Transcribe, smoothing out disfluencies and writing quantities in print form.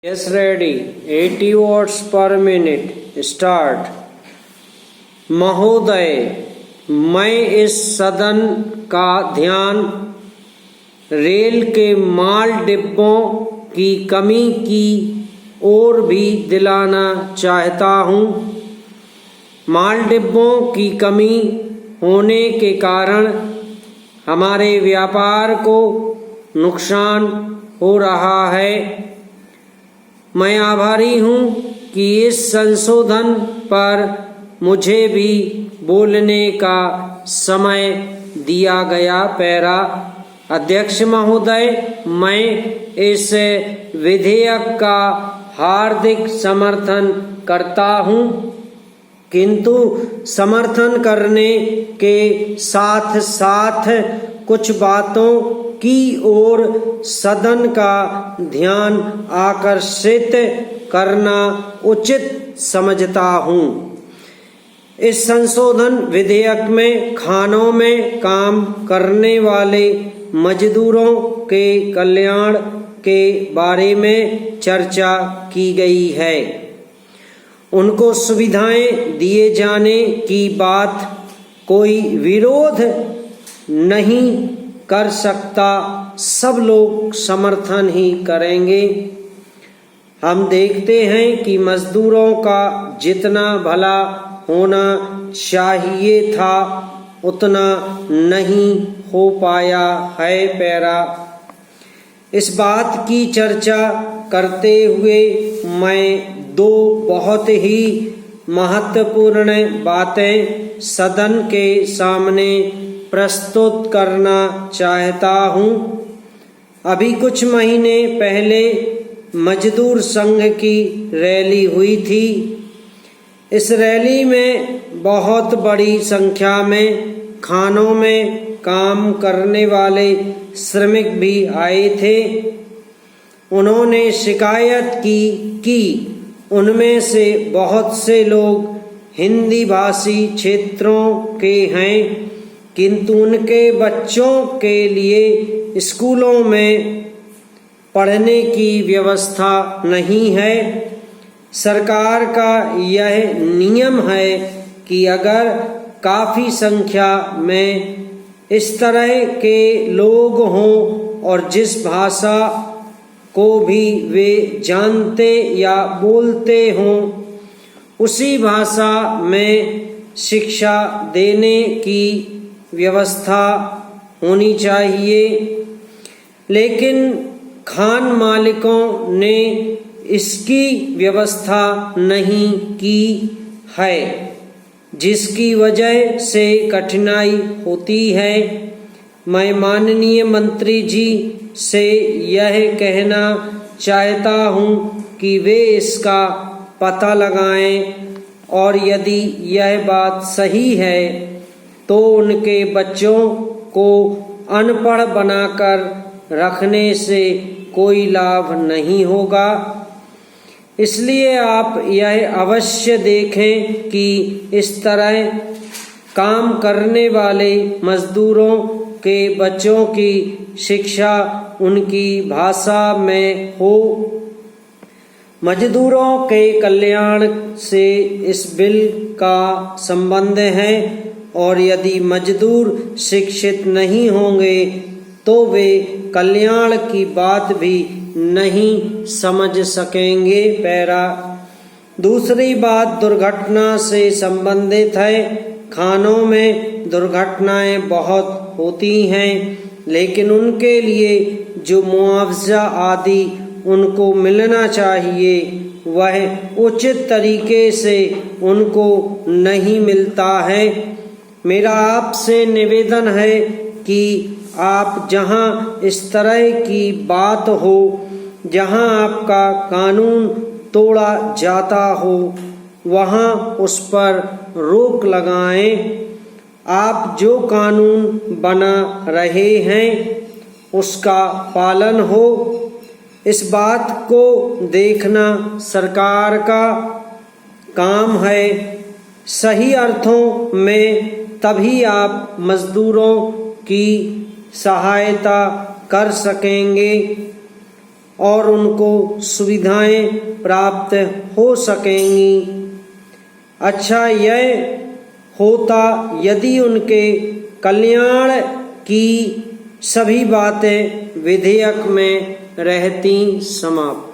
Yes, ready. 80 watts per minute. Start. महोदय, मैं इस सदन का ध्यान रेल के माल डिब्बों की कमी की ओर भी दिलाना चाहता हूँ। माल डिब्बों की कमी होने के कारण हमारे व्यापार को नुकसान हो रहा है। मैं आभारी हूँ कि इस संशोधन पर मुझे भी बोलने का समय दिया गया। पैरा अध्यक्ष महोदय, मैं इस विधेयक का हार्दिक समर्थन करता हूँ, किंतु समर्थन करने के साथ साथ कुछ बातों की ओर सदन का ध्यान आकर्षित करना उचित समझता हूँ। इस संशोधन विधेयक में खानों में काम करने वाले मजदूरों के कल्याण के बारे में चर्चा की गई है। उनको सुविधाएं दिए जाने की बात कोई विरोध नहीं कर सकता, सब लोग समर्थन ही करेंगे। हम देखते हैं कि मजदूरों का जितना भला होना चाहिए था उतना नहीं हो पाया है। पैरा इस बात की चर्चा करते हुए मैं दो बहुत ही महत्वपूर्ण बातें सदन के सामने प्रस्तुत करना चाहता हूँ। अभी कुछ महीने पहले मजदूर संघ की रैली हुई थी। इस रैली में बहुत बड़ी संख्या में खानों में काम करने वाले श्रमिक भी आए थे। उन्होंने शिकायत की कि उनमें से बहुत से लोग हिंदी भाषी क्षेत्रों के हैं, किंतु उनके बच्चों के लिए स्कूलों में पढ़ने की व्यवस्था नहीं है। सरकार का यह नियम है कि अगर काफ़ी संख्या में इस तरह के लोग हों और जिस भाषा को भी वे जानते या बोलते हों, उसी भाषा में शिक्षा देने की व्यवस्था होनी चाहिए। लेकिन खान मालिकों ने इसकी व्यवस्था नहीं की है, जिसकी वजह से कठिनाई होती है। मैं माननीय मंत्री जी से यह कहना चाहता हूँ कि वे इसका पता लगाएं और यदि यह बात सही है तो उनके बच्चों को अनपढ़ बनाकर रखने से कोई लाभ नहीं होगा। इसलिए आप यह अवश्य देखें कि इस तरह काम करने वाले मजदूरों के बच्चों की शिक्षा उनकी भाषा में हो। मजदूरों के कल्याण से इस बिल का संबंध है और यदि मजदूर शिक्षित नहीं होंगे तो वे कल्याण की बात भी नहीं समझ सकेंगे। पैरा दूसरी बात दुर्घटना से संबंधित है। खानों में दुर्घटनाएं बहुत होती हैं, लेकिन उनके लिए जो मुआवजा आदि उनको मिलना चाहिए वह उचित तरीके से उनको नहीं मिलता है। मेरा आपसे निवेदन है कि आप जहां इस तरह की बात हो, जहां आपका कानून तोड़ा जाता हो, वहां उस पर रोक लगाएं। आप जो कानून बना रहे हैं उसका पालन हो। इस बात को देखना सरकार का काम है। सही अर्थों में तभी आप मजदूरों की सहायता कर सकेंगे और उनको सुविधाएं प्राप्त हो सकेंगी। अच्छा यह होता यदि उनके कल्याण की सभी बातें विधेयक में रहती। समाप्त।